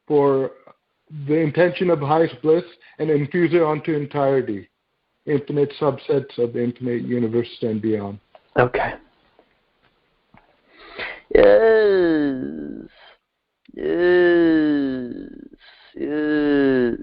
for the intention of highest bliss and infuse it onto entirety, infinite subsets of infinite universes and beyond. Okay. Yes. Yes. Yes.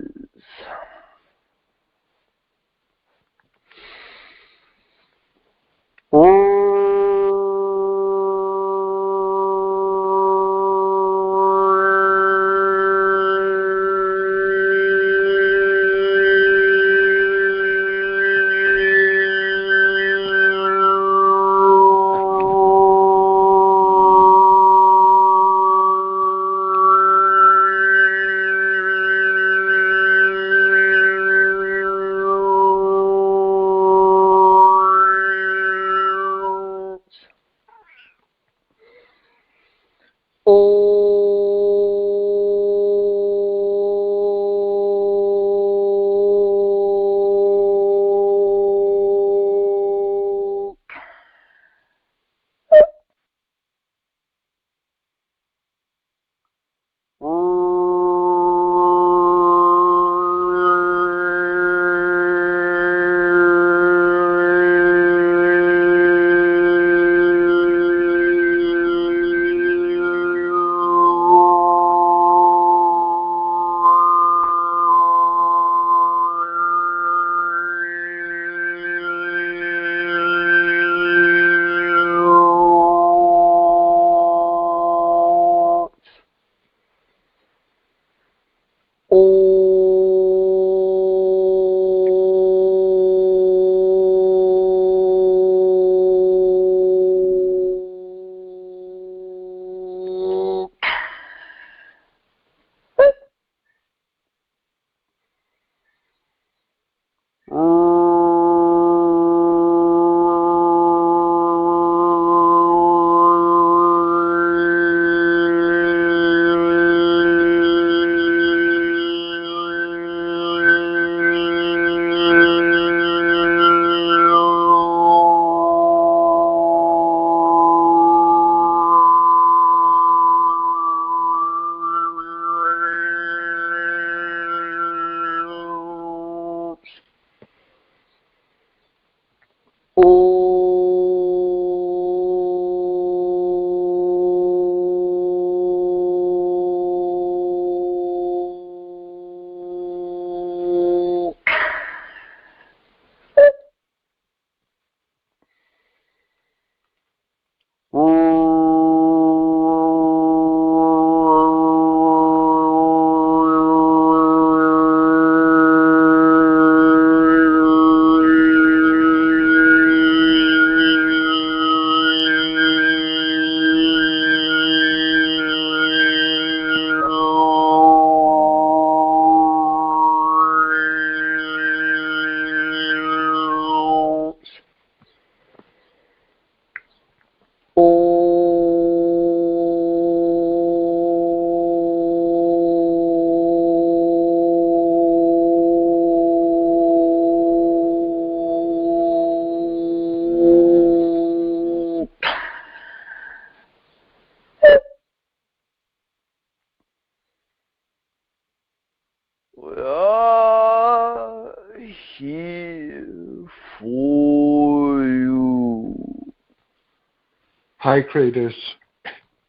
Hi, Kratos.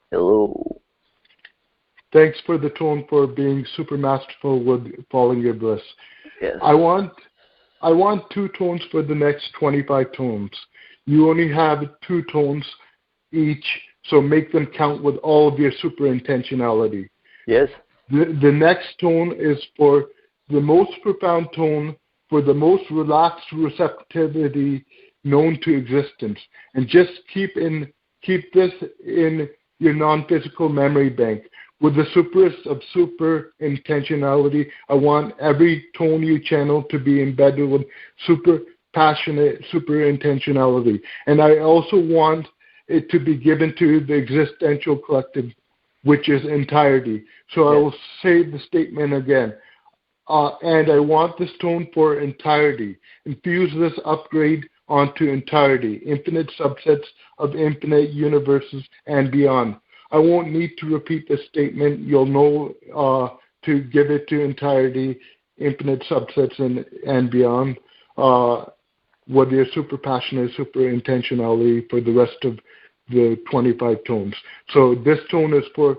Hello. Thanks for the tone for being super masterful with following your bliss. Yes. I want 2 tones for the next 25 tones. You only have 2 tones each, so make them count with all of your super intentionality. Yes. The next tone is for the most profound tone, for the most relaxed receptivity known to existence. And just keep this in your non-physical memory bank. With the superest of super intentionality, I want every tone you channel to be embedded with super passionate, super intentionality. And I also want it to be given to the existential collective, which is entirety. So I will say the statement again. And I want this tone for entirety. Infuse this upgrade onto entirety, infinite subsets of infinite universes and beyond. I won't need to repeat this statement. You'll know to give it to entirety, infinite subsets, and beyond, whether you're super passionate, super intentionality for the rest of the 25 tones. So this tone is for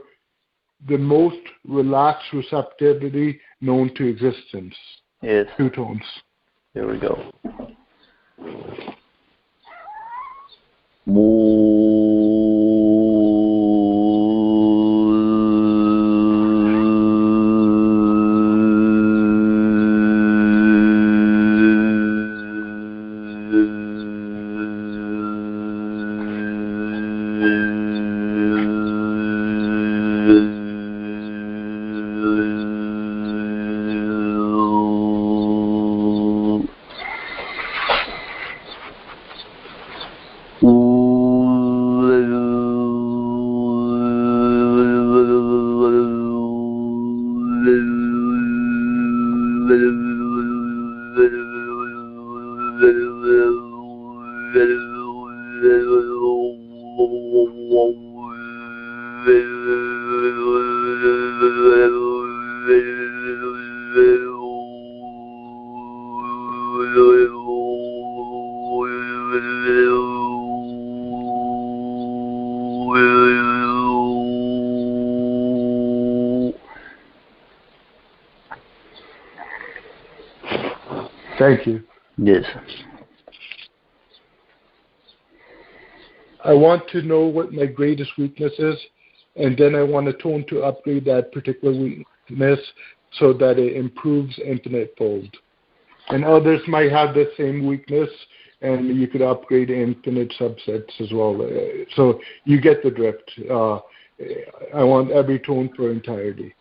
the most relaxed receptivity known to existence. Yes. 2 tones. There we go. Thank you. Yes. I want to know what my greatest weakness is, and then I want a tone to upgrade that particular weakness so that it improves infinite fold. And others might have the same weakness, and you could upgrade infinite subsets as well. So you get the drift. I want every tone for entirety.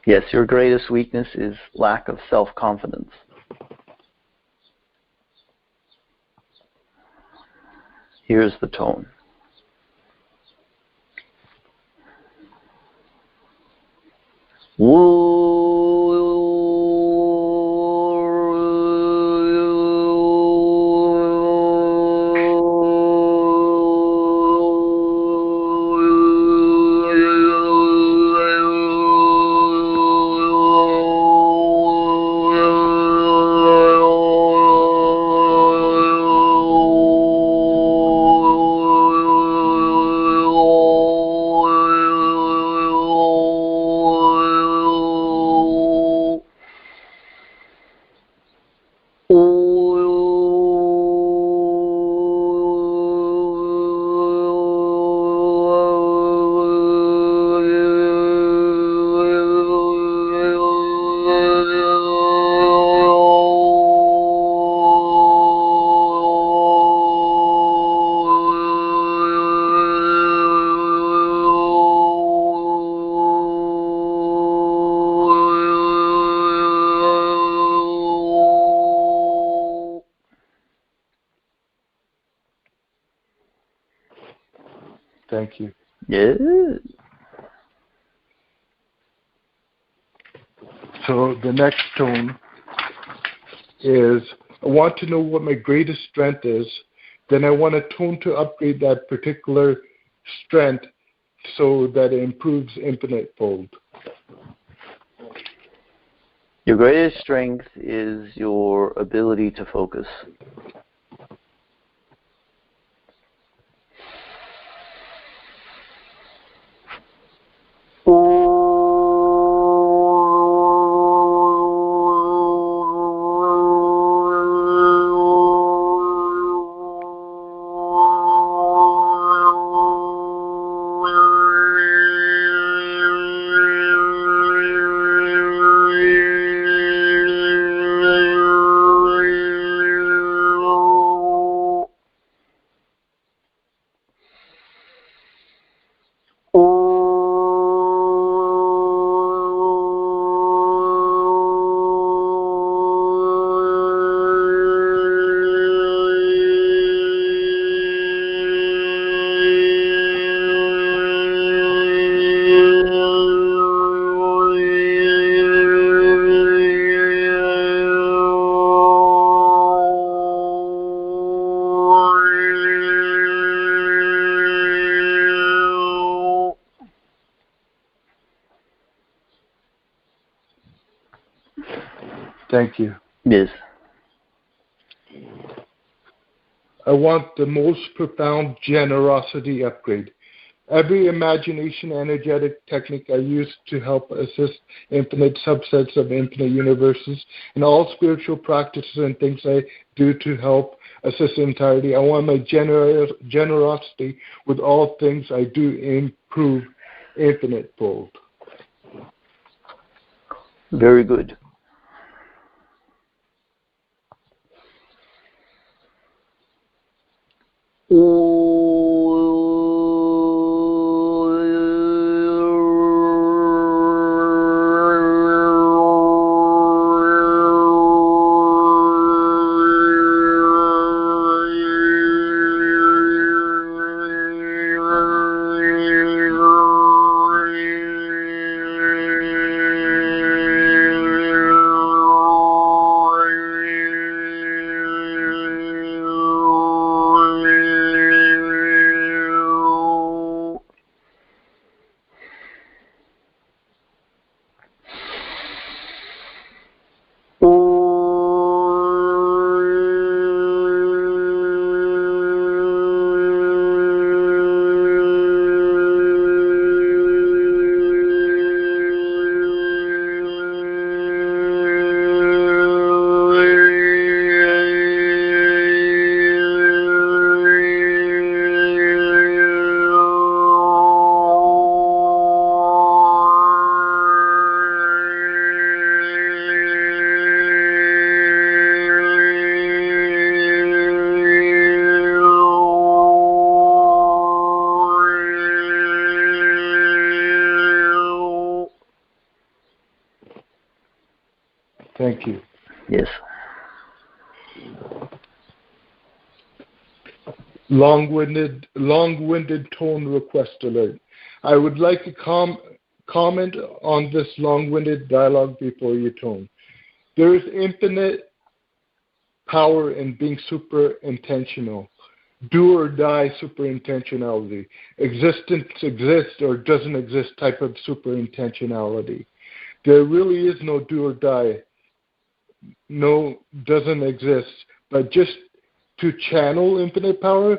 Yes, your greatest weakness is lack of self-confidence. Here's the tone. Thank you. Yeah. So the next tone is, I want to know what my greatest strength is. Then I want a tone to upgrade that particular strength so that it improves infinite fold. Your greatest strength is your ability to focus. Thank you. Yes. I want the most profound generosity upgrade. Every imagination energetic technique I use to help assist infinite subsets of infinite universes, and all spiritual practices and things I do to help assist entirety. I want my generosity with all things I do improve infinite fold. Very good. Thank you. Yes. Long-winded tone request alert. I would like to comment on this long-winded dialogue before you tone. There is infinite power in being super intentional. Do or die super intentionality. Existence exists or doesn't exist type of super intentionality. There really is no do or die. No, doesn't exist. But just to channel infinite power,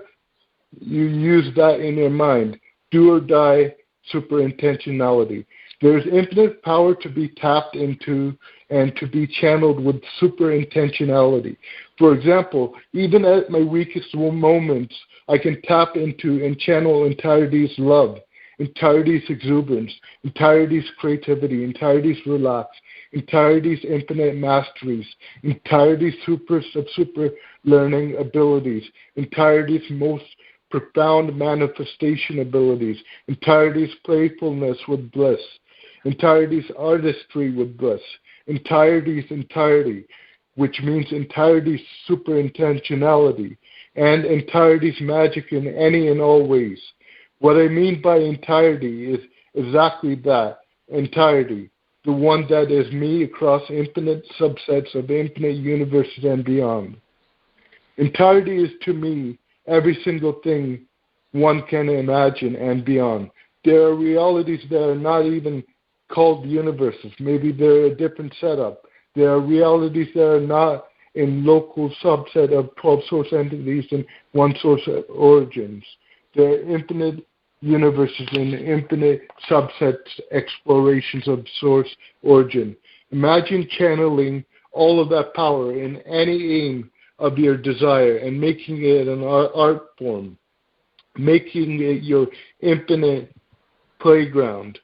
you use that in your mind. Do or die super intentionality. There's infinite power to be tapped into and to be channeled with super intentionality. For example, even at my weakest moments, I can tap into and channel entirety's love, entirety's exuberance, entirety's creativity, entirety's relax, entirety's infinite masteries, entirety's super learning abilities, entirety's most profound manifestation abilities, entirety's playfulness with bliss, entirety's artistry with bliss, entirety's entirety, which means entirety's super intentionality, and entirety's magic in any and all ways. What I mean by entirety is exactly that, entirety, the one that is me across infinite subsets of infinite universes and beyond. Entirety is to me every single thing one can imagine and beyond. There are realities that are not even called universes. Maybe they're a different setup. There are realities that are not in local subset of 12 source entities and one source origins. There are infinite universes and infinite subsets, explorations of source origin. Imagine channeling all of that power in any aim of your desire and making it an art form, making it your infinite playground.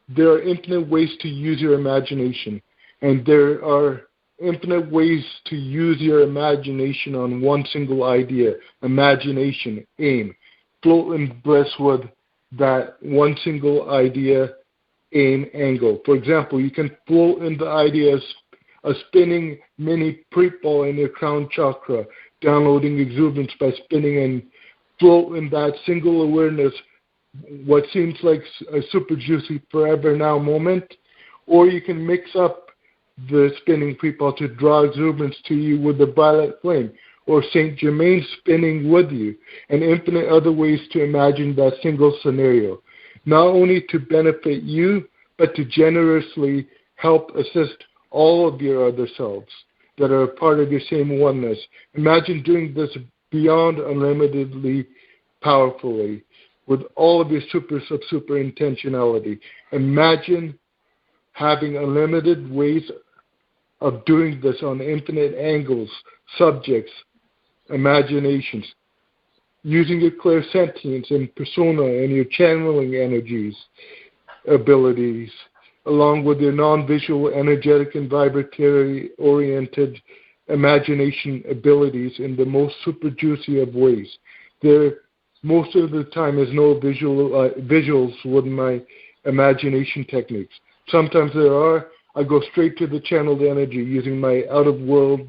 There are infinite ways to use your imagination, and there are infinite ways to use your imagination on one single idea, imagination, aim. Float in bliss with that one single idea, aim, angle. For example, you can float in the idea of spinning mini Preetpaul in your crown chakra, downloading exuberance by spinning and float in that single awareness, what seems like a super juicy forever now moment, or you can mix up the spinning Preetpaul to draw exuberance to you with the violet flame, or Saint Germain spinning with you, and infinite other ways to imagine that single scenario, not only to benefit you, but to generously help assist all of your other selves that are a part of your same oneness. Imagine doing this beyond unlimitedly powerfully with all of your super intentionality. Imagine having unlimited ways of doing this on infinite angles, subjects, imaginations, using your clairsentience and persona and your channeling energies, abilities, along with your non-visual, energetic, and vibratory-oriented imagination abilities in the most super juicy of ways. There, most of the time, is no visuals with my imagination techniques. Sometimes there are. I go straight to the channeled energy using my out-of-world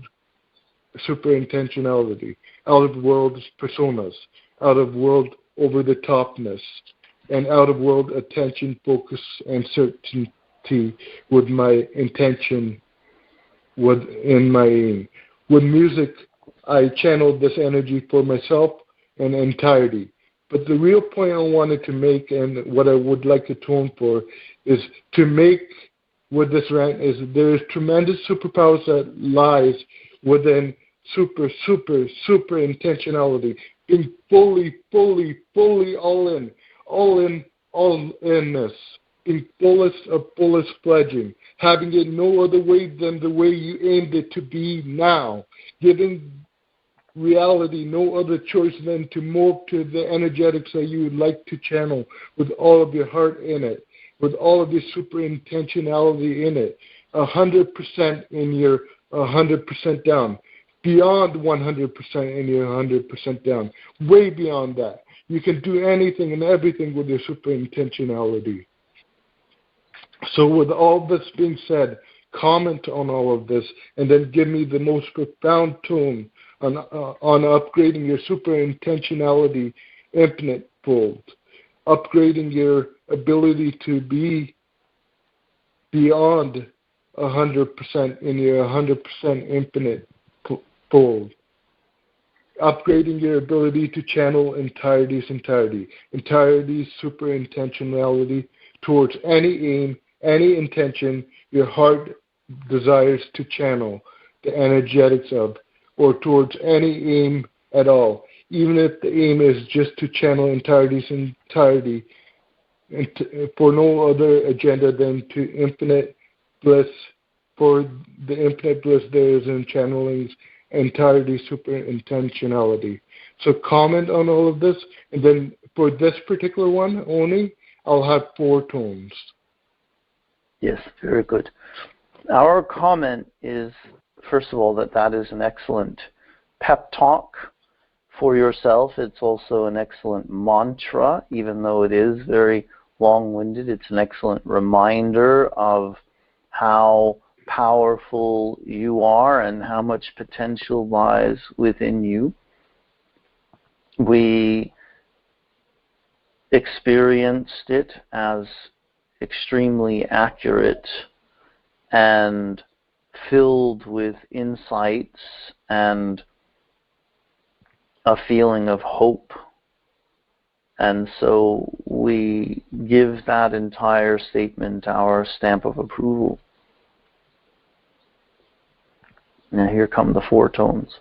super intentionality, out-of-world personas, out-of-world over-the-topness, and out-of-world attention, focus, and certainty with my intention in my aim. With music, I channeled this energy for myself and entirety. But the real point I wanted to make, and what I would like to tone for, is to make with this rant is there is tremendous superpowers that lies within super intentionality, being fully all in-ness, being fullest fledging, having it no other way than the way you aimed it to be now, giving reality no other choice than to move to the energetics that you would like to channel with all of your heart in it, with all of your super intentionality in it, 100% in your 100% down, beyond 100% in your 100% down, way beyond that. You can do anything and everything with your super intentionality. So with all this being said, comment on all of this and then give me the most profound tone on upgrading your super intentionality infinite fold, upgrading your ability to be beyond 100% in your 100% infinite fold, upgrading your ability to channel entirety's super intentionality towards any aim, any intention your heart desires to channel the energetics of, or towards any aim at all, even if the aim is just to channel entirety's entirety and for no other agenda than to infinite bliss, for the infinite bliss there is in channeling's entirety super intentionality. So comment on all of this, and then for this particular one only, I'll have 4 tones. Yes, very good. Our comment is, first of all, that is an excellent pep talk for yourself. It's also an excellent mantra, even though it is very long-winded. It's an excellent reminder of how powerful you are and how much potential lies within you. We experienced it as extremely accurate and filled with insights and a feeling of hope. And so we give that entire statement our stamp of approval. Now here come the 4 tones.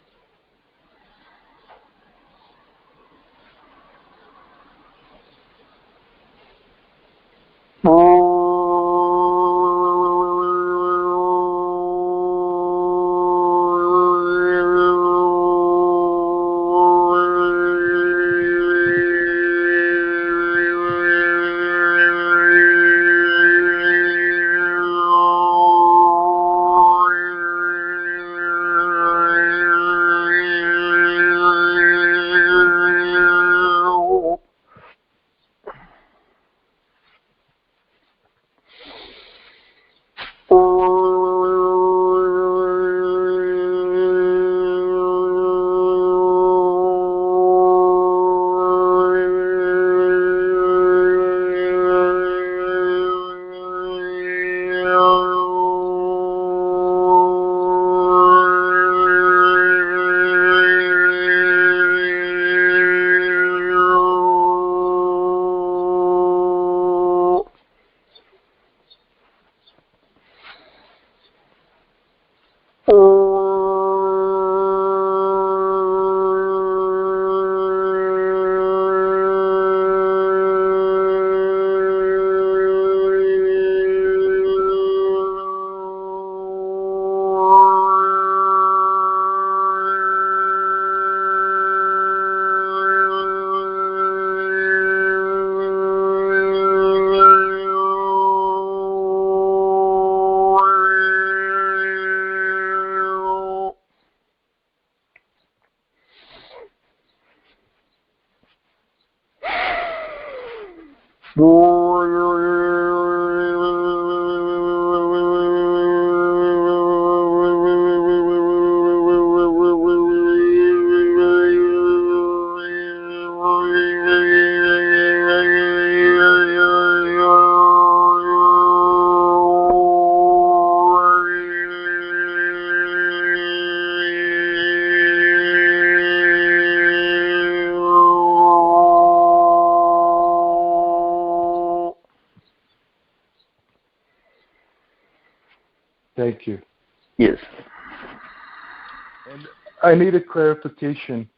Thank you. Yes. And I need a clarification.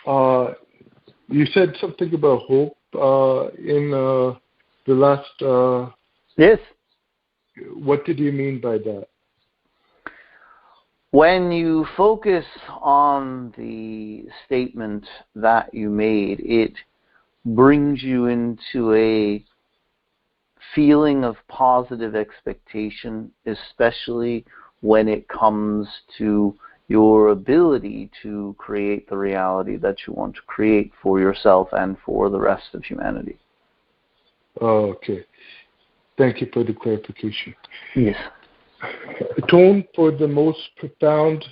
You said something about hope in the last. Yes. What did you mean by that? When you focus on the statement that you made, it brings you into a feeling of positive expectation, especially when it comes to your ability to create the reality that you want to create for yourself and for the rest of humanity. Oh, okay. Thank you for the clarification. Yes. Tone for the most profound.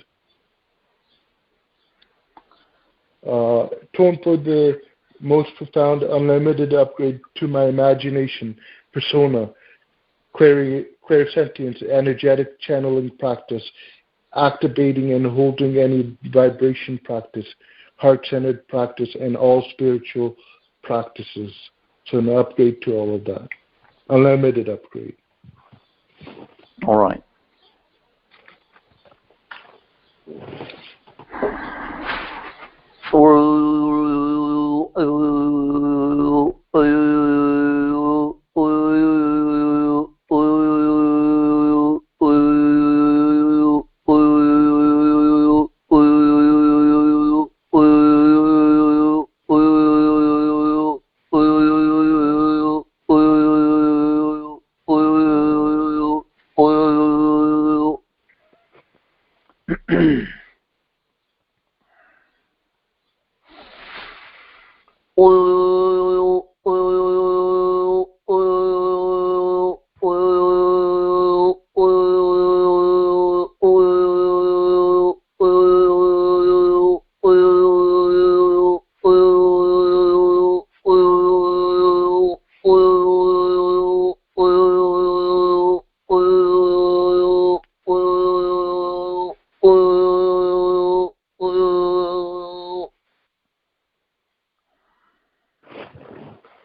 Tone for the most profound, unlimited upgrade to my imagination, persona, clairsentience, energetic channeling practice, activating and holding any vibration practice, heart-centered practice, and all spiritual practices. So an upgrade to all of that. Unlimited upgrade. All right.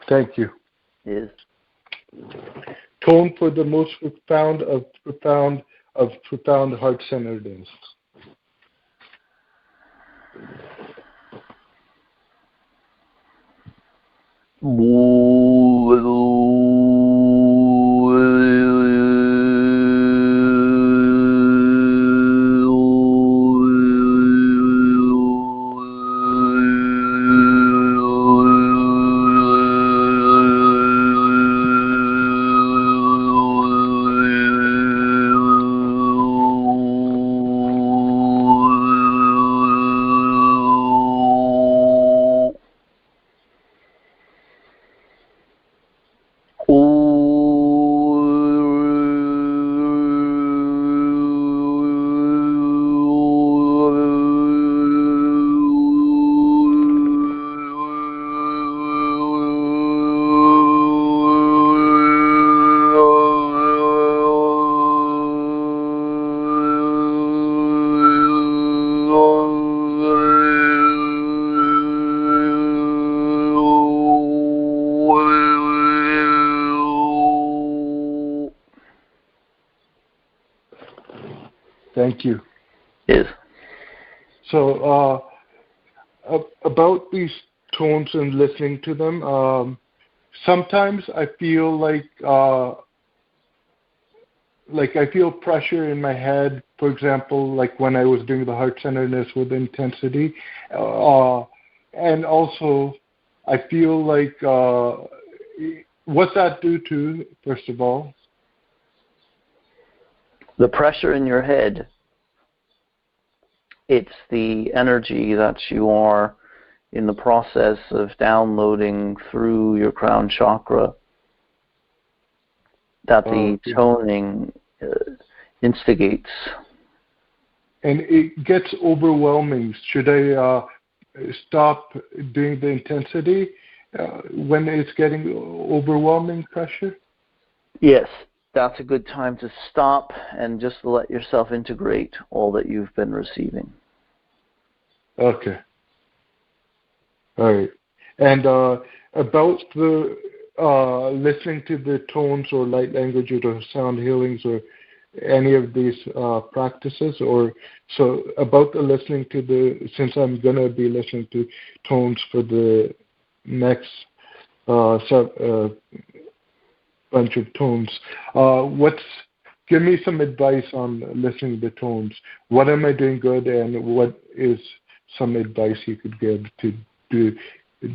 Thank you. Yes. Tone for the most profound heart-centeredness. Thank you. Yes. So about these tones and listening to them, sometimes I feel like I feel pressure in my head, for example, like when I was doing the heart-centeredness with intensity. And also I feel like, what's that due to, first of all? The pressure in your head, it's the energy that you are in the process of downloading through your crown chakra that the toning instigates. And it gets overwhelming. Should I stop doing the intensity when it's getting overwhelming pressure? Yes, that's a good time to stop and just let yourself integrate all that you've been receiving. Okay. All right. And about the listening to the tones or light language or the sound healings or any of these practices? Or so about the listening to since I'm going to be listening to tones for the next bunch of tones, give me some advice on listening to tones. What am I doing good, and what is some advice you could give to do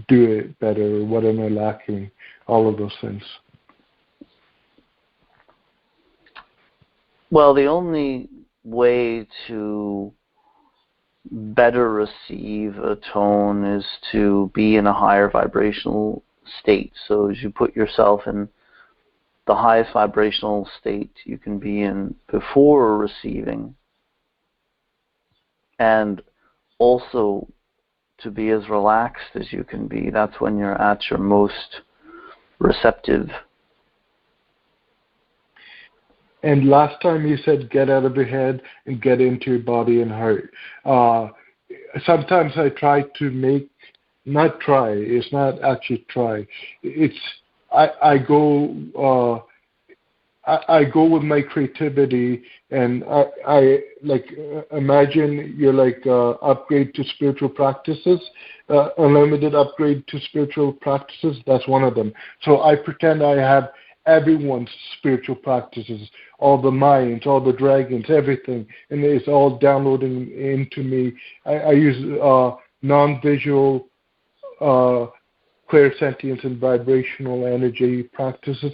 it better? Or what am I lacking? All of those things. Well, the only way to better receive a tone is to be in a higher vibrational state. So as you put yourself in the highest vibrational state you can be in before receiving, and also to be as relaxed as you can be, that's when you're at your most receptive. And last time you said get out of your head and get into your body and heart. Sometimes I try to it's not actually try. It's I go with my creativity, and I like imagine you're like upgrade to spiritual practices, unlimited upgrade to spiritual practices. That's one of them. So I pretend I have everyone's spiritual practices, all the Mayans, all the dragons, everything, and it's all downloading into me. I use non-visual clairsentience and vibrational energy practices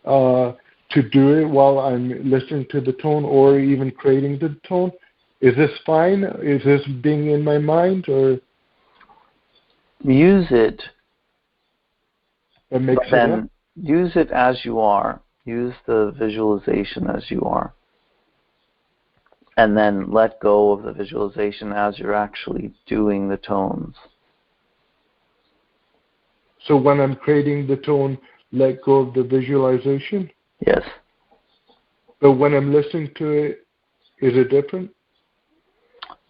to do it while I'm listening to the tone or even creating the tone. Is this fine? Is this being in my mind, or use it? That makes sense. Use it as you are. Use the visualization as you are. And then let go of the visualization as you're actually doing the tones. So when I'm creating the tone, let go of the visualization? Yes. But when I'm listening to it, is it different?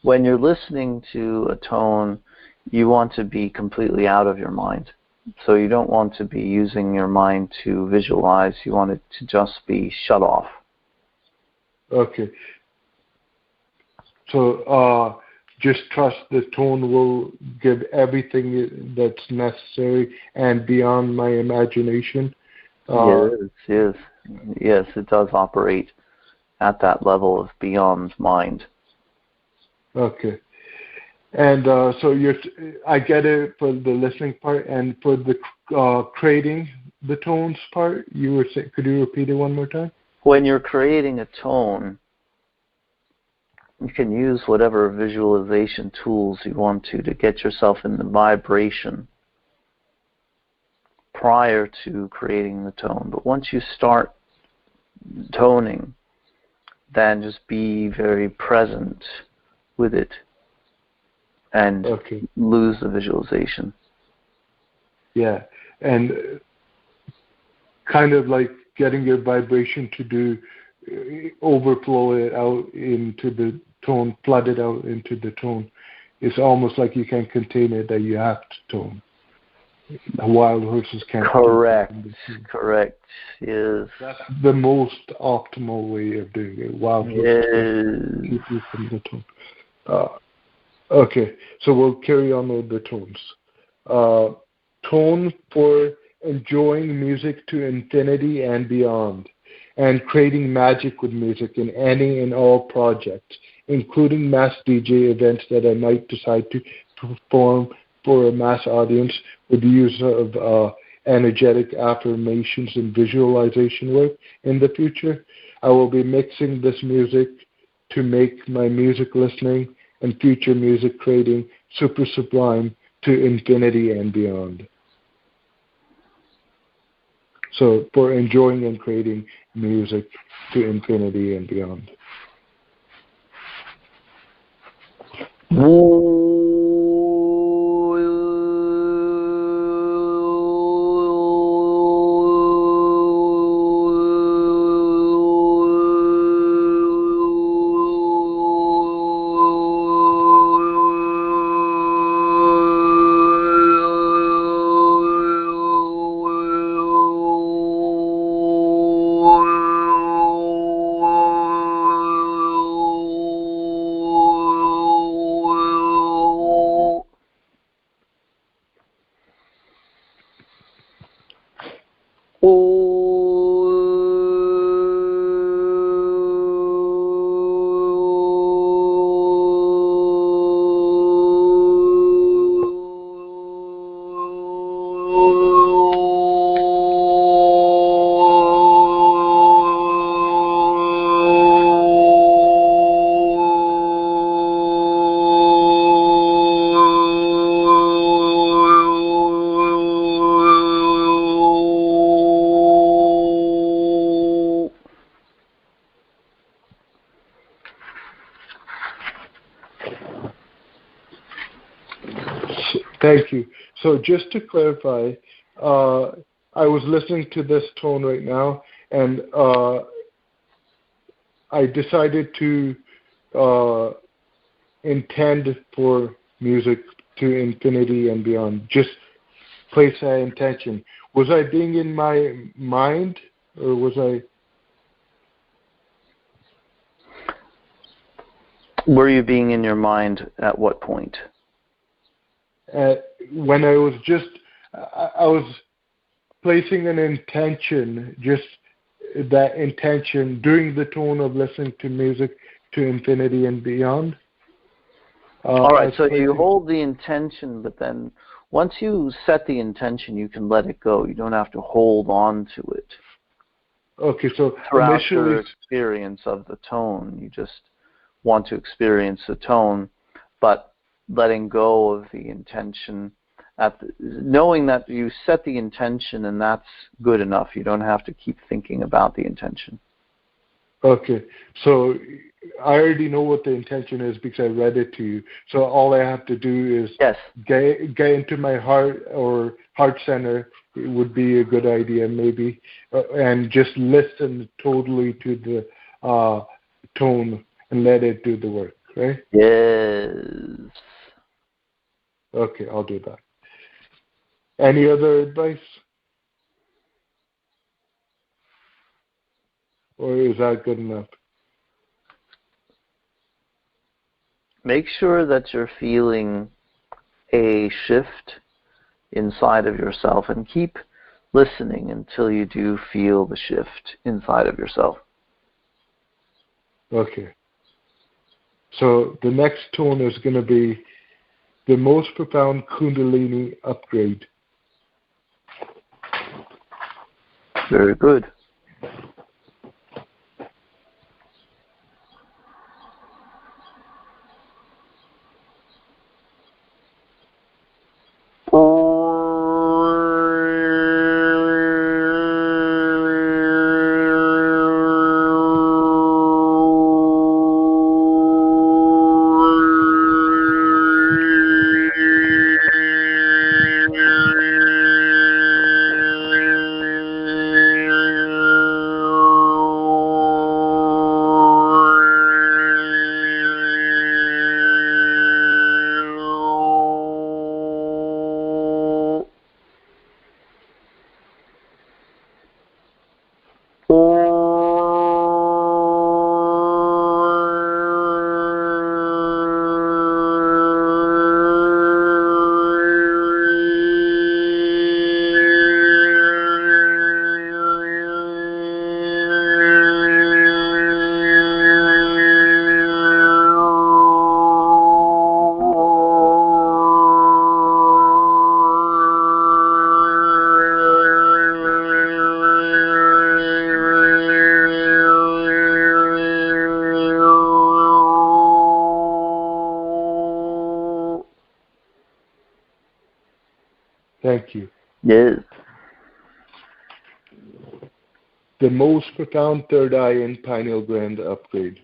When you're listening to a tone, you want to be completely out of your mind. So you don't want to be using your mind to visualize. You want it to just be shut off. Okay. So just trust the tone will give everything that's necessary and beyond my imagination. Yes, it does operate at that level of beyond mind. Okay. And so I get it for the listening part, and for the creating the tones part, could you repeat it one more time? When you're creating a tone, you can use whatever visualization tools you want to get yourself in the vibration prior to creating the tone. But once you start toning, then just be very present with it and lose the visualization. Yeah, and kind of like getting your vibration to overflow it out into the tone, flood it out into the tone. It's almost like you can't contain it, that you have to tone. Wild horses can't. Correct. Yes. That's the most optimal way of doing it. Wild horses can't keep you from the tone. Okay, so we'll carry on with the tones. Tone for enjoying music to infinity and beyond, and creating magic with music in any and all projects, including mass DJ events that I might decide to perform for a mass audience with the use of energetic affirmations and visualization work in the future. I will be mixing this music to make my music listening and future music creating super sublime to infinity and beyond. So for enjoying and creating music to infinity and beyond. Thank you. So just to clarify, I was listening to this tone right now, and I decided to intend for music to infinity and beyond. Just place that intention. Was I being in my mind, or was I? Were you being in your mind at what point? When I was I was placing an intention, just that intention during the tone of listening to music to infinity and beyond. All right, so you hold the intention, but then once you set the intention, you can let it go. You don't have to hold on to it. Okay, so throughout initially, your experience of the tone, you just want to experience the tone, but letting go of the intention, knowing that you set the intention, and that's good enough. You don't have to keep thinking about the intention. Okay, so I already know what the intention is because I read it to you. So all I have to do is get into my heart or heart center. It would be a good idea, maybe, and just listen totally to the tone and let it do the work, right? Yes. Okay, I'll do that. Any other advice? Or is that good enough? Make sure that you're feeling a shift inside of yourself, and keep listening until you do feel the shift inside of yourself. Okay. So the next tone is going to be the most profound Kundalini upgrade. Very good. Thank you. Yes. The most profound third eye and pineal gland upgrade.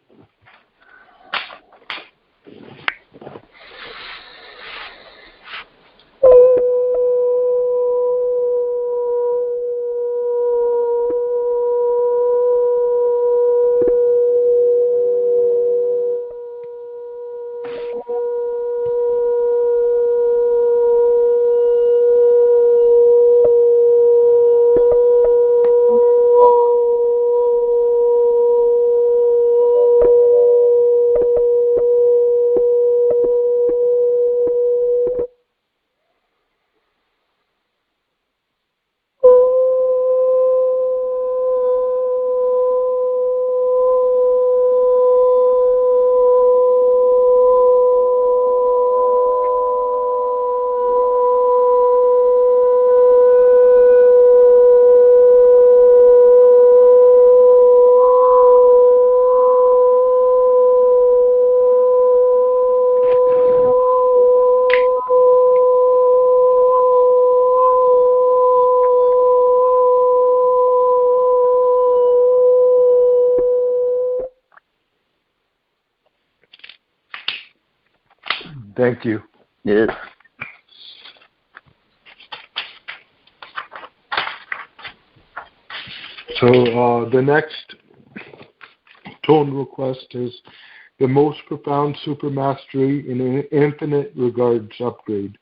Thank you. Yes. So the next tone request is the most profound supermastery in an infinite regards upgrade.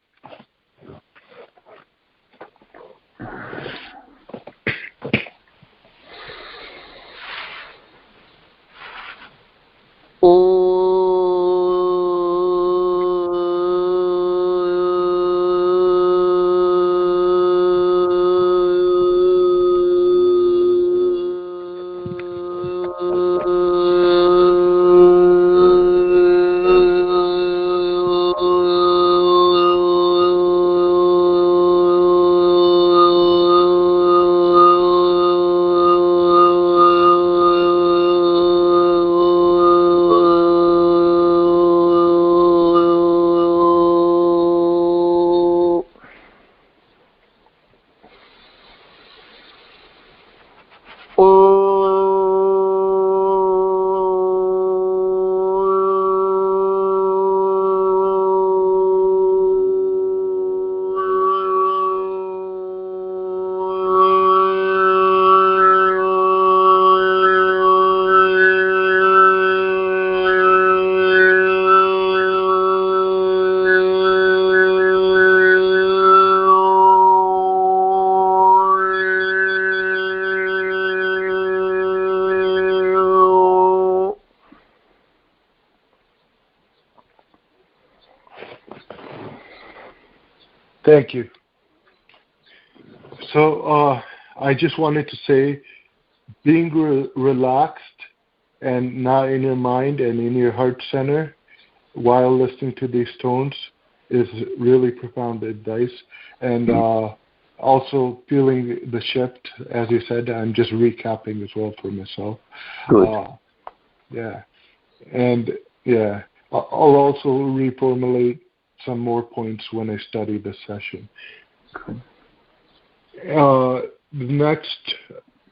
Thank you. So I just wanted to say, being relaxed and not in your mind and in your heart center while listening to these tones is really profound advice. And also feeling the shift, as you said, I'm just recapping as well for myself. Good. Yeah. And yeah, I'll also reformulate some more points when I study this session. Good. The next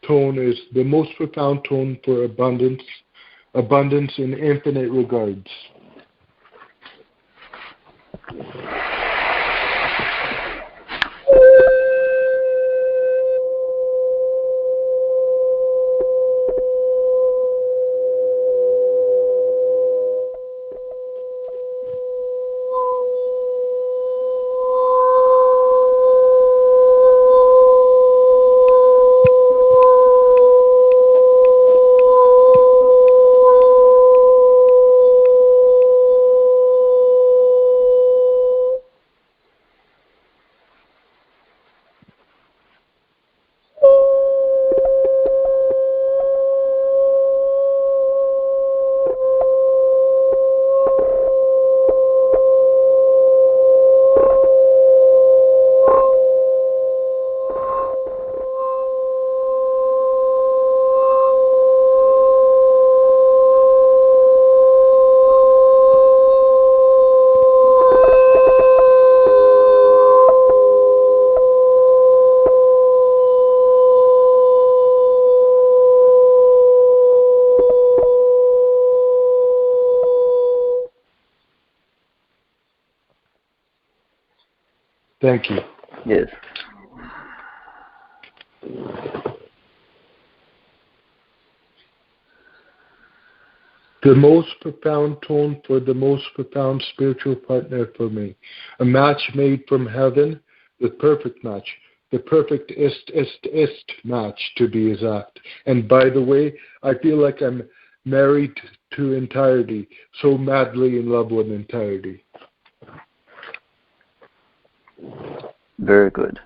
tone is the most profound tone for abundance in infinite regards. Thank you. Yes. The most profound tone for the most profound spiritual partner for me. A match made from heaven, the perfect match. The perfect ist match, to be exact. And by the way, I feel like I'm married to entirety, so madly in love with entirety. Very good.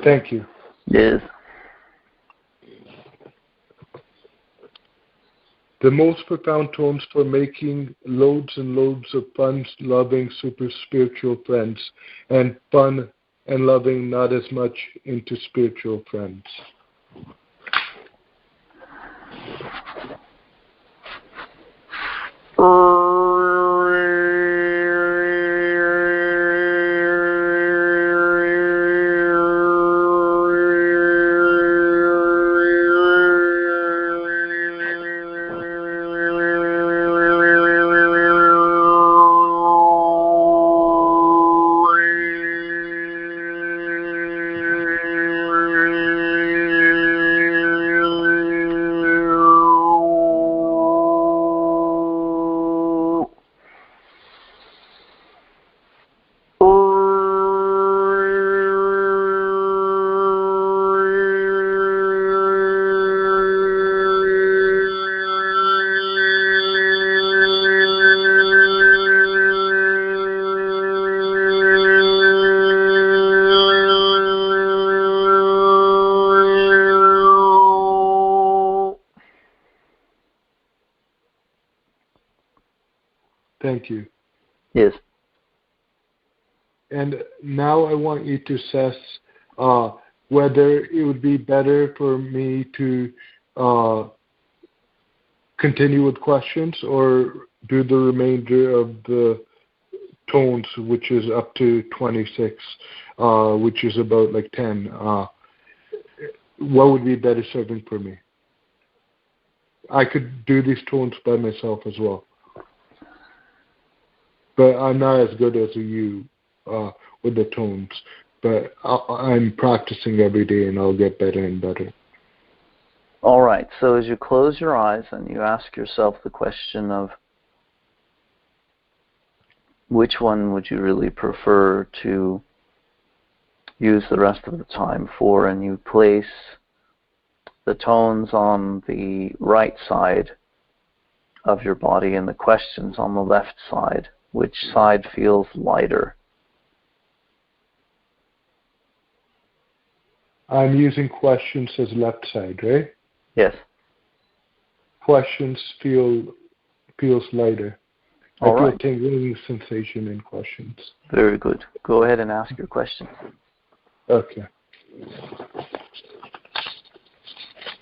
Thank you. Yes. The most profound tones for making loads and loads of fun-loving, super spiritual friends, and fun and loving not as much into spiritual friends. Thank you. Yes. And now I want you to assess whether it would be better for me to continue with questions or do the remainder of the tones, which is up to 26, which is about like 10. What would be better serving for me? I could do these tones by myself as well. But I'm not as good as you with the tones. But I'm practicing every day, and I'll get better and better. All right. So as you close your eyes and you ask yourself the question of which one would you really prefer to use the rest of the time for, and you place the tones on the right side of your body and the questions on the left side, which side feels lighter? I'm using questions as left side, right? Yes. Questions feels lighter. All I feel right. tingling sensation in questions. Very good. Go ahead and ask your question. Okay.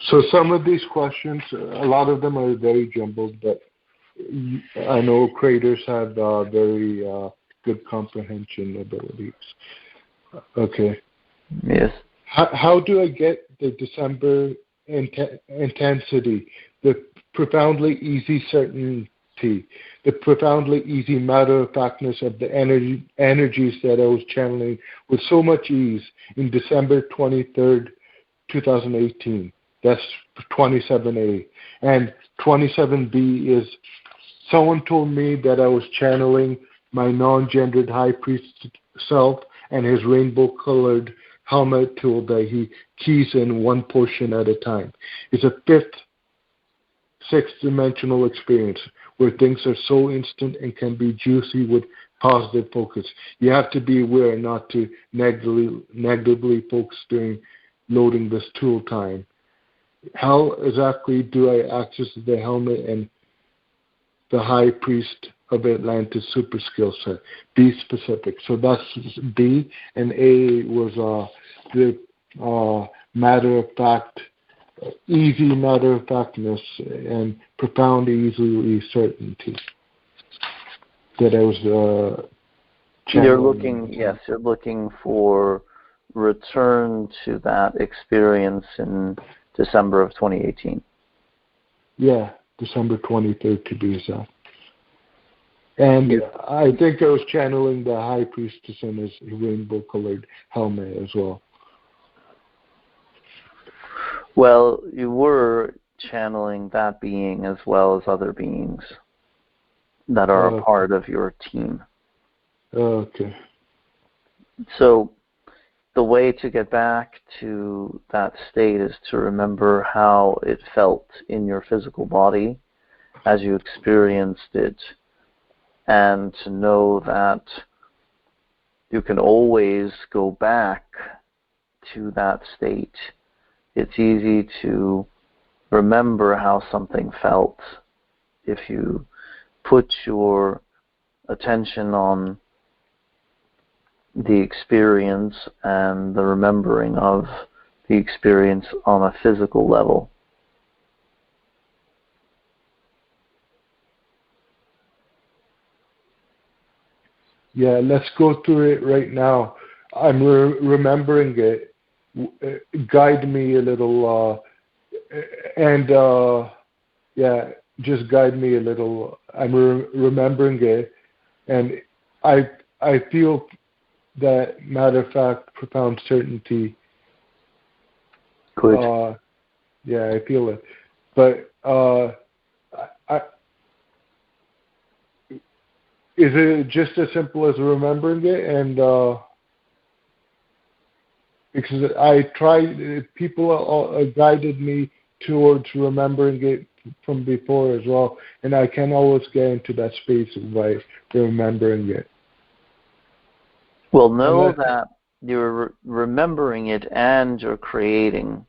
So some of these questions, a lot of them are very jumbled, but I know creators have very good comprehension abilities. Okay. Yes. How do I get the December intensity, the profoundly easy certainty, the profoundly easy matter-of-factness of the energies that I was channeling with so much ease in December 23rd, 2018? That's 27A. And 27B is, someone told me that I was channeling my non-gendered high priest self and his rainbow-colored helmet tool that he keys in one portion at a time. It's a fifth, sixth-dimensional experience where things are so instant and can be juicy with positive focus. You have to be aware not to negatively focus during loading this tool time. How exactly do I access the helmet and the High Priest of Atlantis super skill set? Be specific. So that's B, and A was the matter-of-fact, easy matter-of-factness and profound, easily certainty that I was You're looking for return to that experience in December of 2018. Yeah, December 23rd to be exact. And I think I was channeling the High Priestess in his rainbow-colored helmet as well. Well, you were channeling that being as well as other beings that are a part of your team. Okay. So the way to get back to that state is to remember how it felt in your physical body as you experienced it, and to know that you can always go back to that state. It's easy to remember how something felt if you put your attention on the experience and the remembering of the experience on a physical level. Yeah, let's go through it right now. I'm remembering it. Guide me a little, just guide me a little. I'm remembering it, and I feel that matter of fact, profound certainty. Good. I feel it, but is it just as simple as remembering it? And because I tried, people guided me towards remembering it from before as well, and I can always get into that space by remembering it. Well, know that you're remembering it and you're creating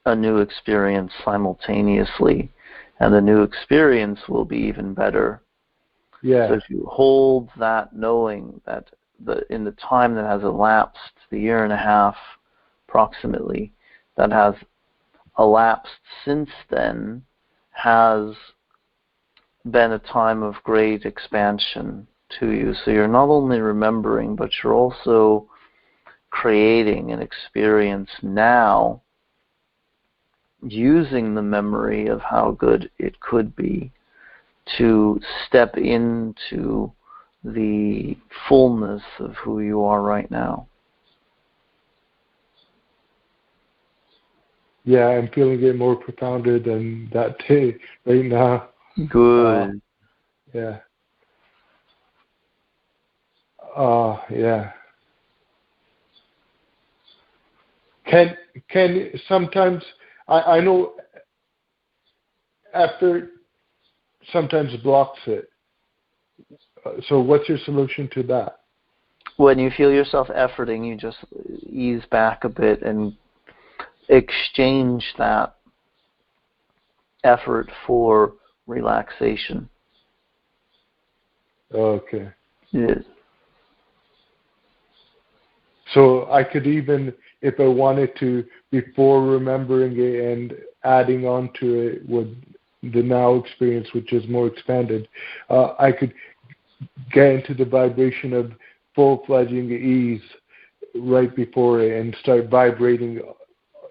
a new experience simultaneously, and the new experience will be even better. Yeah. So if you hold that knowing that in the time that has elapsed, the year and a half approximately, that has elapsed since then, has been a time of great expansion to you. So you're not only remembering, but you're also creating an experience now using the memory of how good it could be to step into the fullness of who you are right now. Yeah, I'm feeling it more profounder than that day right now. Good. Yeah. Yeah. Can sometimes I know effort sometimes blocks it. So what's your solution to that? When you feel yourself efforting, you just ease back a bit and exchange that effort for relaxation. Okay. Yes. So I could even, if I wanted to, before remembering it and adding on to it with the now experience, which is more expanded, I could get into the vibration of full-fledged ease right before it and start vibrating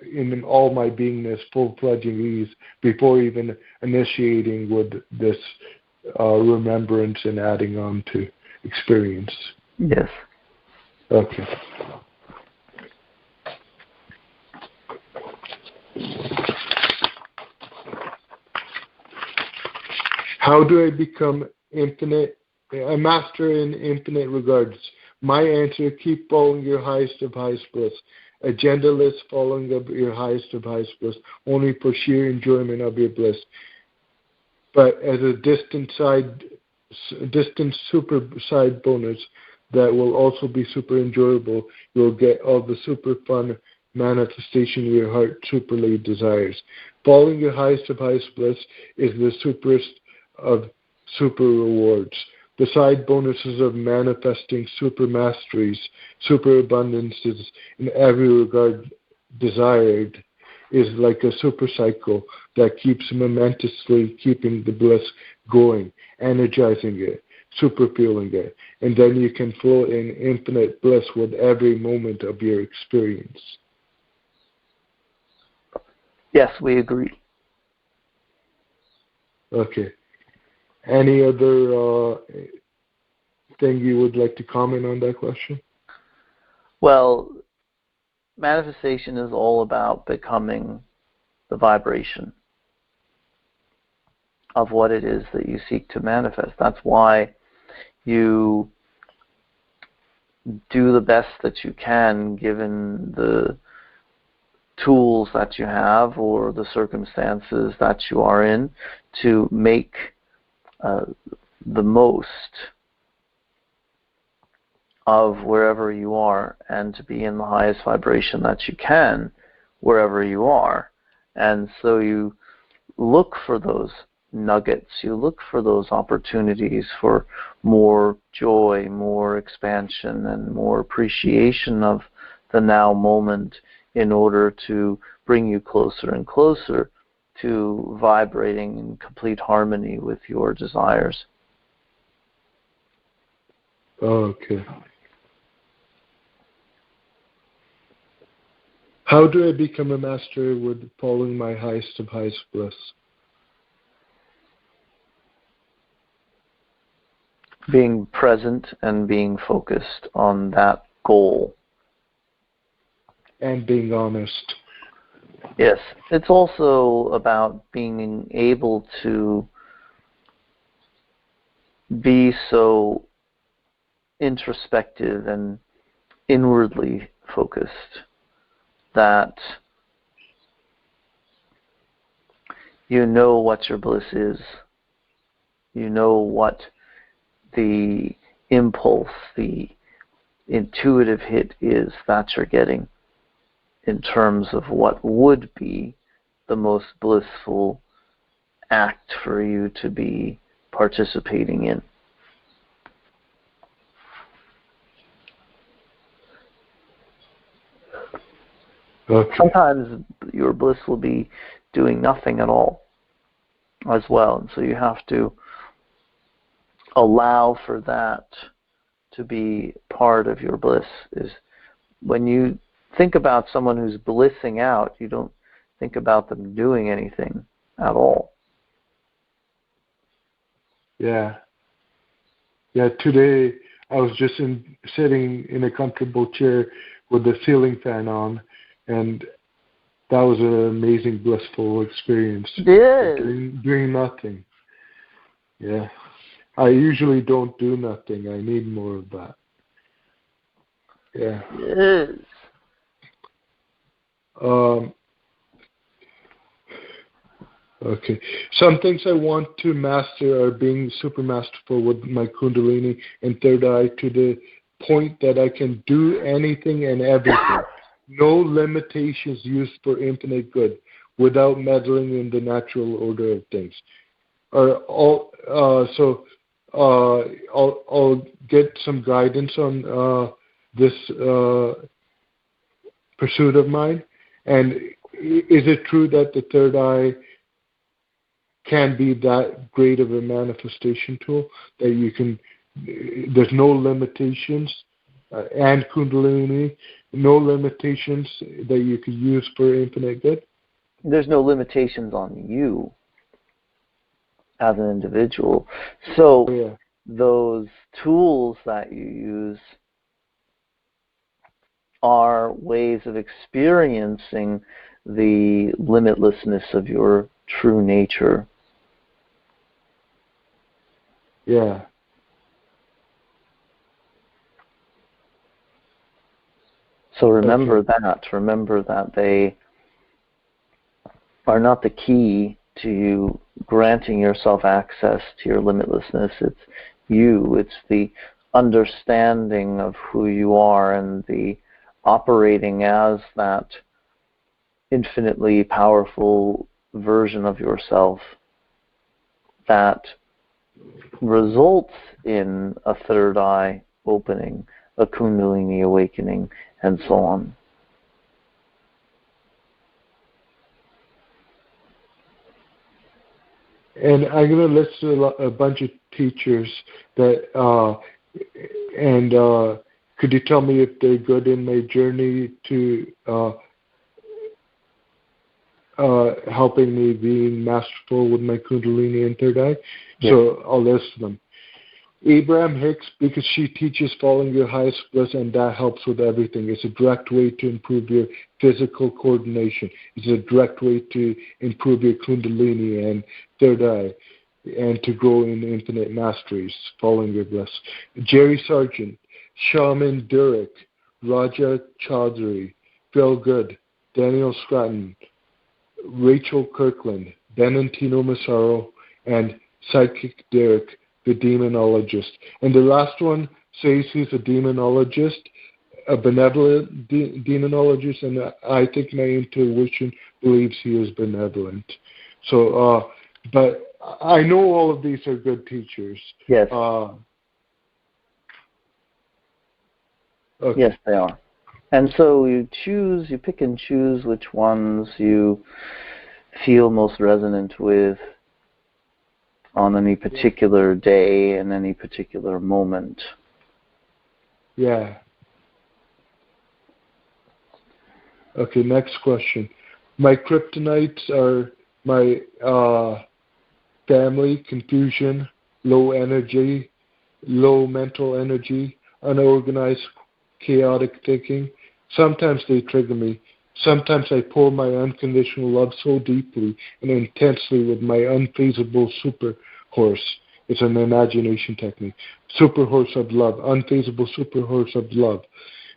in all my beingness, full-fledged ease, before even initiating with this remembrance and adding on to experience. Yes. Okay. How do I become infinite, a master in infinite regards? My answer, keep following your highest of highest bliss. Agendaless following of your highest of highest bliss, only for sheer enjoyment of your bliss. But as a distant super side bonus that will also be super enjoyable, you'll get all the super fun manifestation your heart superly desires. Following your highest of highest bliss is the superest of super rewards. The side bonuses of manifesting super masteries, super abundances in every regard desired is like a super cycle that keeps momentously keeping the bliss going, energizing it, super feeling it, and then you can flow in infinite bliss with every moment of your experience. Yes, we agree. Okay. Any other thing you would like to comment on that question? Well, manifestation is all about becoming the vibration of what it is that you seek to manifest. That's why you do the best that you can given the tools that you have or the circumstances that you are in to make the most of wherever you are, and to be in the highest vibration that you can wherever you are. And so you look for those nuggets, you look for those opportunities for more joy, more expansion, and more appreciation of the now moment in order to bring you closer and closer to vibrating in complete harmony with your desires. Okay. How do I become a master with following my highest of highest bliss? Being present and being focused on that goal. And being honest. Yes. It's also about being able to be so introspective and inwardly focused that you know what your bliss is. You know what the impulse, the intuitive hit is that you're getting in terms of what would be the most blissful act for you to be participating in. Okay. Sometimes your bliss will be doing nothing at all as well, and so you have to allow for that to be part of your bliss. Is when you think about someone who's blissing out, you don't think about them doing anything at all. Yeah. Yeah, today I was just sitting in a comfortable chair with the ceiling fan on, and that was an amazing, blissful experience. Yes. Doing nothing. Yeah. I usually don't do nothing. I need more of that. Yeah. Yes. Okay. Some things I want to master are being super masterful with my Kundalini and third eye to the point that I can do anything and everything. No limitations used for infinite good without meddling in the natural order of things. I'll get some guidance on this pursuit of mine. And is it true that the third eye can be that great of a manifestation tool that you can? There's no limitations, and Kundalini, no limitations that you could use for infinite good? There's no limitations on you as an individual. So Yeah. those tools that you use are ways of experiencing the limitlessness of your true nature. Yeah. So remember Okay. that they are not the key to you granting yourself access to your limitlessness. It's you. It's the understanding of who you are and the operating as that infinitely powerful version of yourself that results in a third eye opening, a Kundalini awakening, and so on. And I'm going to list a bunch of teachers that, could you tell me if they're good in my journey to helping me being masterful with my Kundalini and third eye? Yes. So I'll list them. Abraham Hicks, because she teaches following your highest bliss, and that helps with everything. It's a direct way to improve your physical coordination. It's a direct way to improve your Kundalini and third eye, and to grow in infinite masteries, following your bliss. Jerry Sargent, Shaman Durek, Raja Chaudhary, Phil Good, Daniel Scranton, Rachel Kirkland, Benantino Massaro, and Psychic Derek, the demonologist. And the last one says he's a demonologist, a benevolent demonologist, and I think my intuition believes he is benevolent. So, but I know all of these are good teachers. Yes. Okay. Yes, they are. And so you pick and choose which ones you feel most resonant with on any particular day and any particular moment. Yeah. Okay, next question. My kryptonites are my family, confusion, low energy, low mental energy, unorganized, chaotic thinking. Sometimes they trigger me. Sometimes I pour my unconditional love so deeply and intensely with my unfeasible super horse. It's an imagination technique. Super horse of love, unfeasible super horse of love,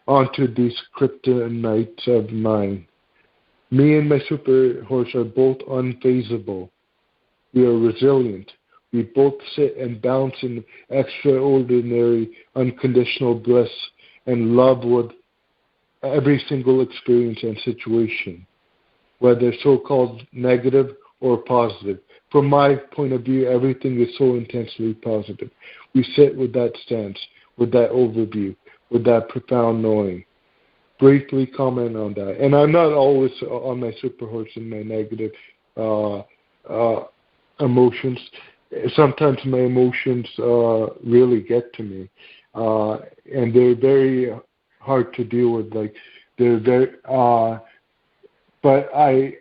onto these kryptonites of mine. Me and my super horse are both unfeasible. We are resilient. We both sit and bounce in extraordinary, unconditional bliss and love with every single experience and situation, whether so-called negative or positive. From my point of view, everything is so intensely positive. We sit with that stance, with that overview, with that profound knowing. Briefly comment on that. And I'm not always on my super horse and my negative emotions. Sometimes my emotions really get to me, and they're very hard to deal with. Like they're very, but I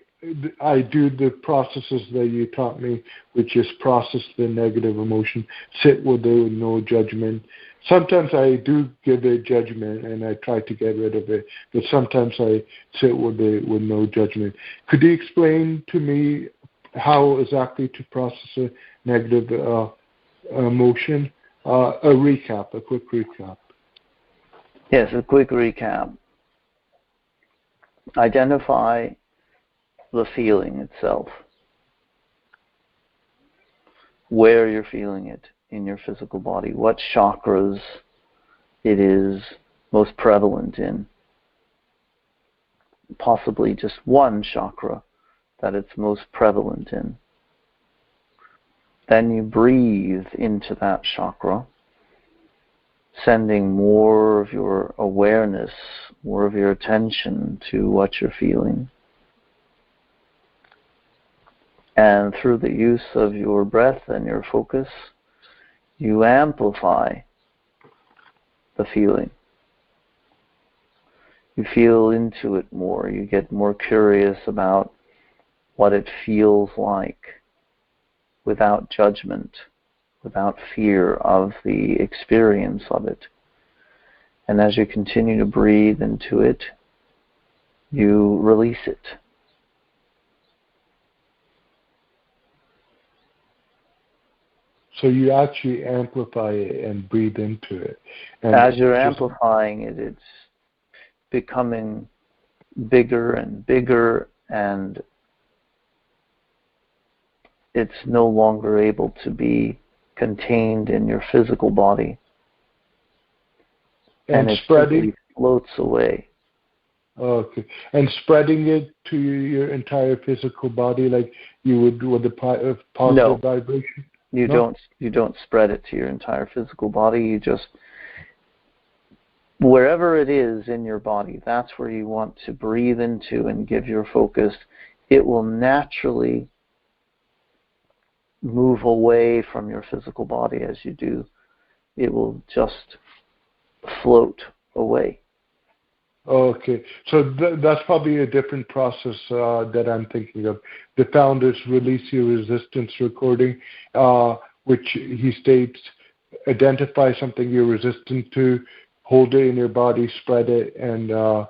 do the processes that you taught me, which is process the negative emotion, sit with it with no judgment. Sometimes I do give it judgment and I try to get rid of it, but sometimes I sit with it with no judgment. Could you explain to me how exactly to process a negative emotion? A quick recap. Yes, a quick recap. Identify the feeling itself, where you're feeling it in your physical body, what chakras it is most prevalent in, possibly just one chakra that it's most prevalent in. Then you breathe into that chakra, sending more of your awareness, more of your attention to what you're feeling. And through the use of your breath and your focus, you amplify the feeling. You feel into it more. You get more curious about what it feels like without judgment, without fear of the experience of it. And as you continue to breathe into it, you release it. So you actually amplify it and breathe into it. And as you're amplifying it, it's becoming bigger and bigger, and it's no longer able to be contained in your physical body. And it spreading floats away. Okay. And spreading it to your entire physical body like you would with a positive vibration? You don't spread it to your entire physical body. You just, wherever it is in your body, that's where you want to breathe into and give your focus. It will naturally move away from your physical body as you do. It will just float away. Okay. So that's probably a different process that I'm thinking of. The Founders Release Your Resistance recording, which he states, identify something you're resistant to, hold it in your body, spread it, and or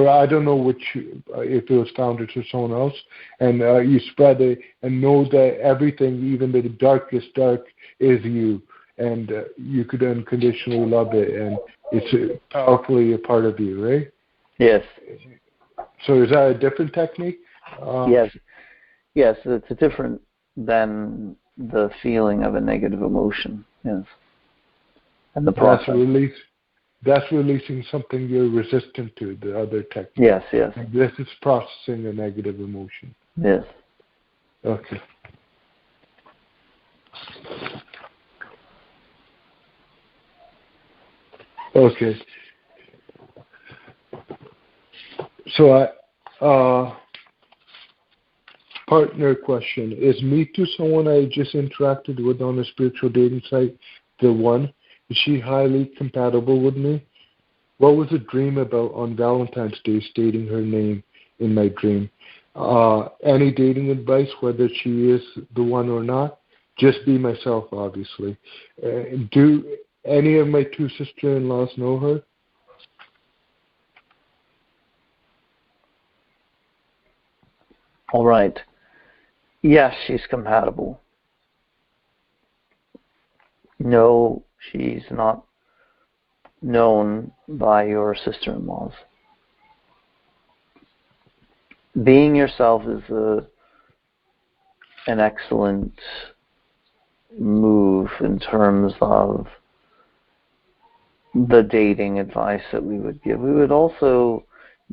I don't know which, if it was Founders or someone else, and you spread it and know that everything, even the darkest dark, is you, and you could unconditionally love it, and it's powerfully a part of you, right? Yes. So is that a different technique? Yes. Yes, it's different than the feeling of a negative emotion. Yes. and the process. That's releasing something you're resistant to, the other technique. Yes, yes. And this is processing a negative emotion. Yes. Okay. Okay. So partner question. Is me to someone I just interacted with on a spiritual dating site the one? Is she highly compatible with me? What was the dream about on Valentine's Day, stating her name in my dream? Any dating advice, whether she is the one or not? Just be myself, obviously. Do any of my two sister-in-laws know her? All right. Yes, she's compatible. No, she's not known by your sister-in-laws. Being yourself is an excellent move in terms of the dating advice that we would give. We would also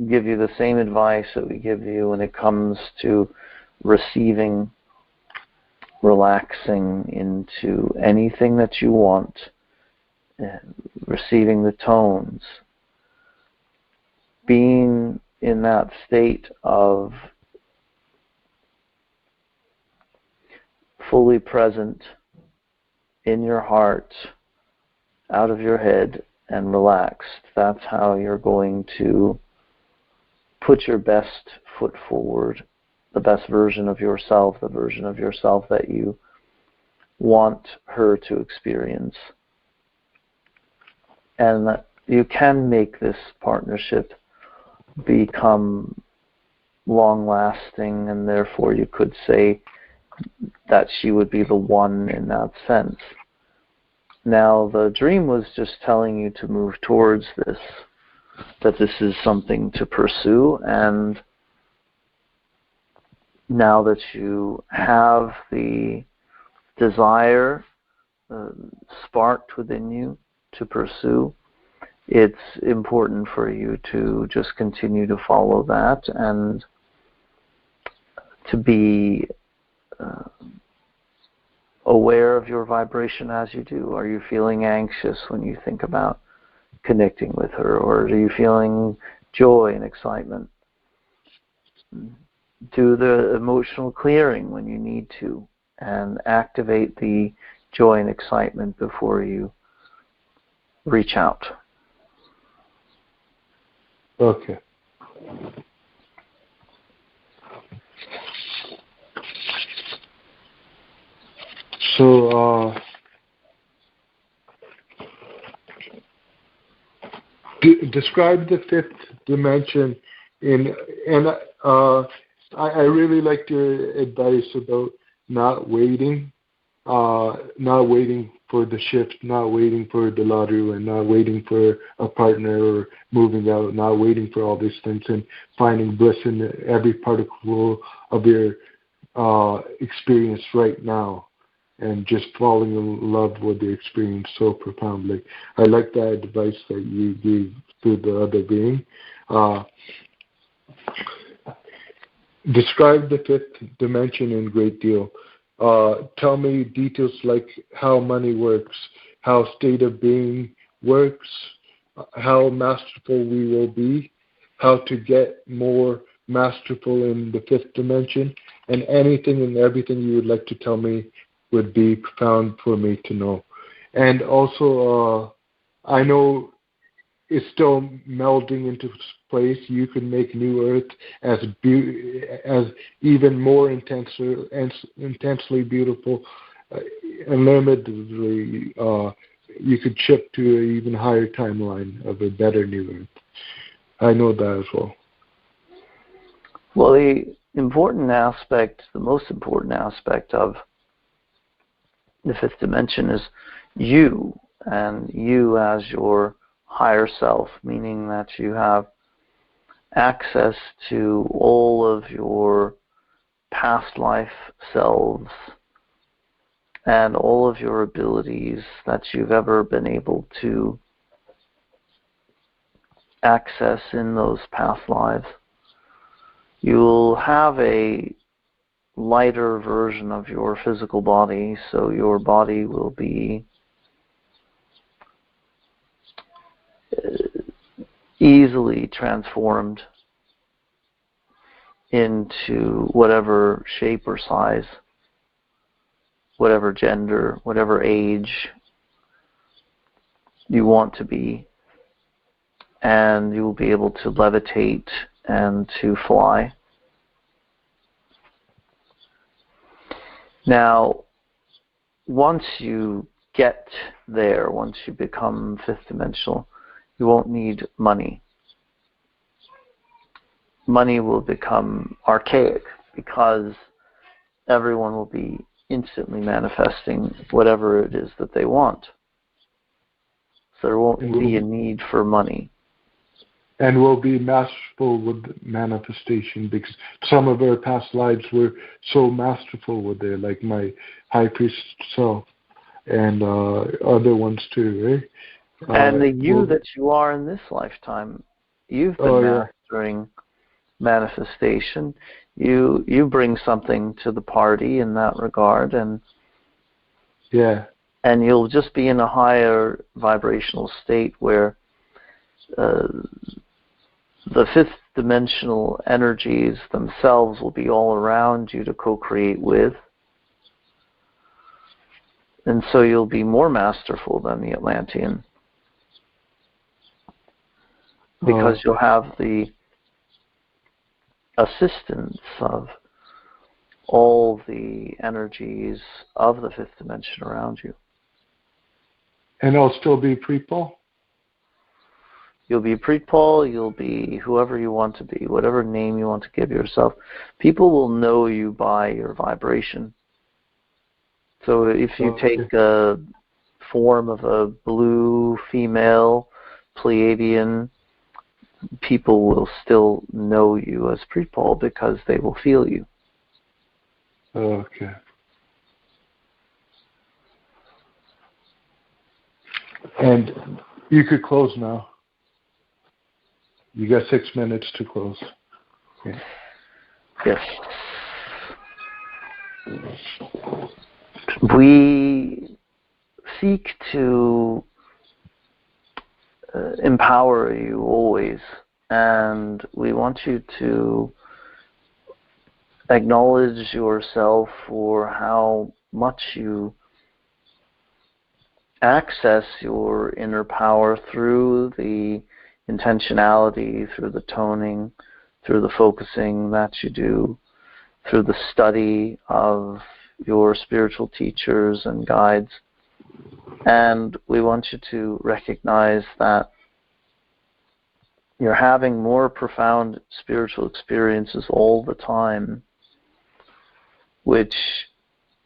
give you the same advice that we give you when it comes to receiving, relaxing into anything that you want, receiving the tones, being in that state of fully present in your heart, out of your head, and relaxed. That's how you're going to put your best foot forward, the best version of yourself, the version of yourself that you want her to experience. And that you can make this partnership become long-lasting, and therefore you could say that she would be the one in that sense. Now, the dream was just telling you to move towards this, that this is something to pursue, and now that you have the desire sparked within you to pursue, it's important for you to just continue to follow that and to be aware of your vibration as you do. Are you feeling anxious when you think about connecting with her, or are you feeling joy and excitement? Do the emotional clearing when you need to, and activate the joy and excitement before you reach out. Okay. So, describe the fifth dimension and I really liked your advice about not waiting for the shift, not waiting for the lottery, and not waiting for a partner or moving out, not waiting for all these things, and finding bliss in every particle of your experience right now, and just falling in love with the experience so profoundly. I like that advice that you gave to the other being. Describe the fifth dimension in great deal. Tell me details like how money works, how state of being works, how masterful we will be, how to get more masterful in the fifth dimension, and anything and everything you would like to tell me would be profound for me to know. And also, I know it's still melding into place. You can make New Earth as even more intensely beautiful, unlimitedly. You could ship to an even higher timeline of a better New Earth. I know that as well. Well, the most important aspect of the fifth dimension is you, and you as your higher self, meaning that you have access to all of your past life selves and all of your abilities that you've ever been able to access in those past lives. You'll have a lighter version of your physical body, so your body will be easily transformed into whatever shape or size, whatever gender, whatever age you want to be, and you will be able to levitate and to fly. Now, once you get there, once you become fifth dimensional, you won't need money. Money will become archaic because everyone will be instantly manifesting whatever it is that they want. So there won't be a need for money. And we'll be masterful with manifestation, because some of our past lives were so masterful with it, like my high priest self and other ones too, right? And the you that you are in this lifetime, you've been mastering manifestation. You bring something to the party in that regard, and and you'll just be in a higher vibrational state where the fifth dimensional energies themselves will be all around you to co-create with. And so you'll be more masterful than the Atlantean, because you'll have the assistance of all the energies of the fifth dimension around you. And I'll still be Preetpaul? You'll be Preetpaul, you'll be whoever you want to be, whatever name you want to give yourself. People will know you by your vibration. So if you take a form of a blue female Pleiadian, people will still know you as Preetpaul because they will feel you. Okay. And you could close now. You got 6 minutes to close. Okay. Yes. We seek to empower you always, and we want you to acknowledge yourself for how much you access your inner power through the intentionality, through the toning, through the focusing that you do, through the study of your spiritual teachers and guides. And we want you to recognize that you're having more profound spiritual experiences all the time, which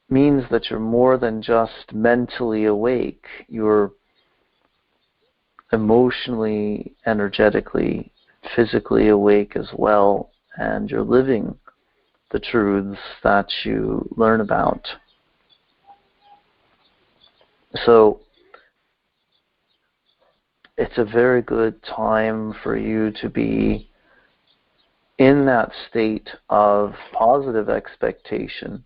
means that you're more than just mentally awake. You're emotionally, energetically, physically awake as well, and you're living the truths that you learn about. So it's a very good time for you to be in that state of positive expectation,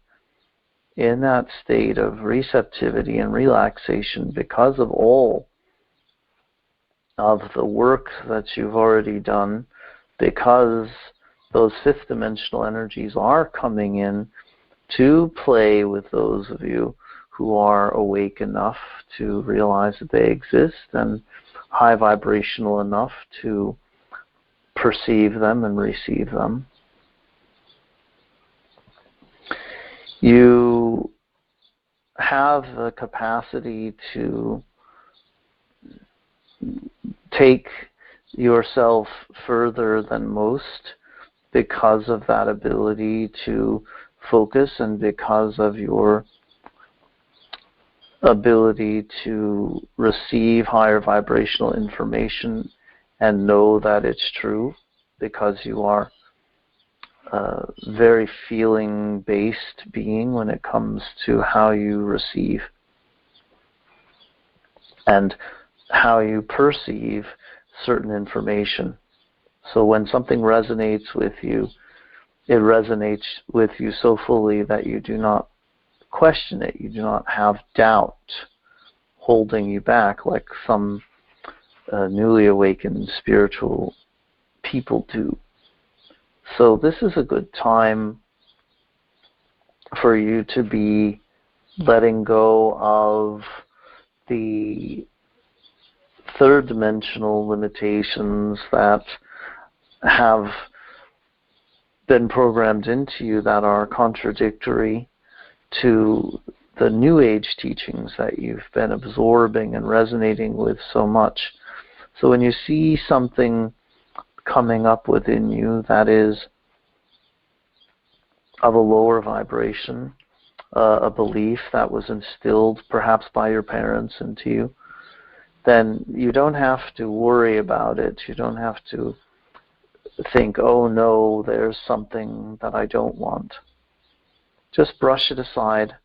in that state of receptivity and relaxation, because of all of the work that you've already done, because those fifth dimensional energies are coming in to play with those of you who are awake enough to realize that they exist and high vibrational enough to perceive them and receive them. You have the capacity to take yourself further than most because of that ability to focus and because of your ability to receive higher vibrational information and know that it's true, because you are very feeling-based being when it comes to how you receive and how you perceive certain information. So when something resonates with you, it resonates with you so fully that you do not question it. You do not have doubt holding you back like some newly awakened spiritual people do. So this is a good time for you to be letting go of the third dimensional limitations that have been programmed into you that are contradictory to the New Age teachings that you've been absorbing and resonating with so much. So when you see something coming up within you that is of a lower vibration, a belief that was instilled perhaps by your parents into you, then you don't have to worry about it. You don't have to think, oh no, there's something that I don't want. Just brush it aside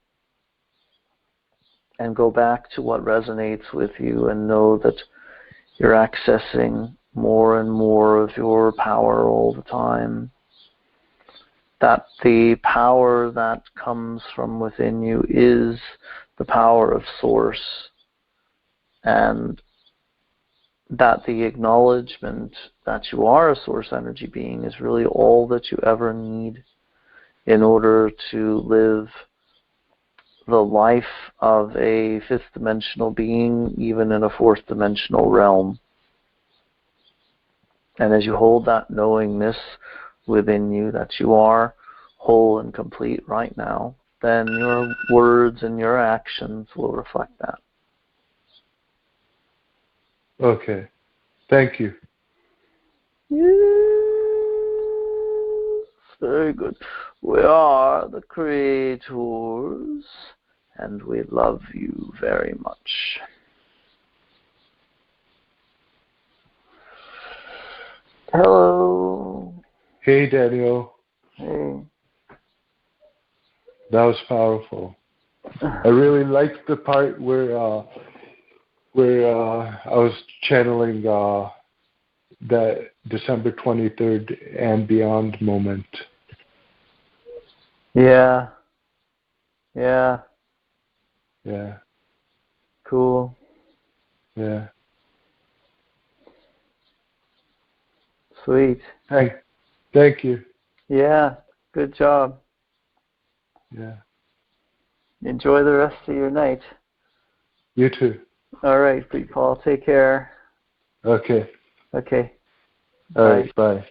and go back to what resonates with you and know that you're accessing more and more of your power all the time. That the power that comes from within you is the power of Source, and that the acknowledgement that you are a Source energy being is really all that you ever need in order to live the life of a fifth dimensional being, even in a fourth dimensional realm. And as you hold that knowingness within you that you are whole and complete right now, then your words and your actions will reflect that. Okay. Thank you. Yes, very good. We are the creators, and we love you very much. Hello. Hey, Daniel. Hey. That was powerful. I really liked the part where I was channeling that December 23rd and beyond moment. Yeah. Cool. Yeah. Sweet. Thank you. Yeah, good job. Yeah. Enjoy the rest of your night. You too. All right, Preetpaul, take care. Okay. Okay. All right. Bye.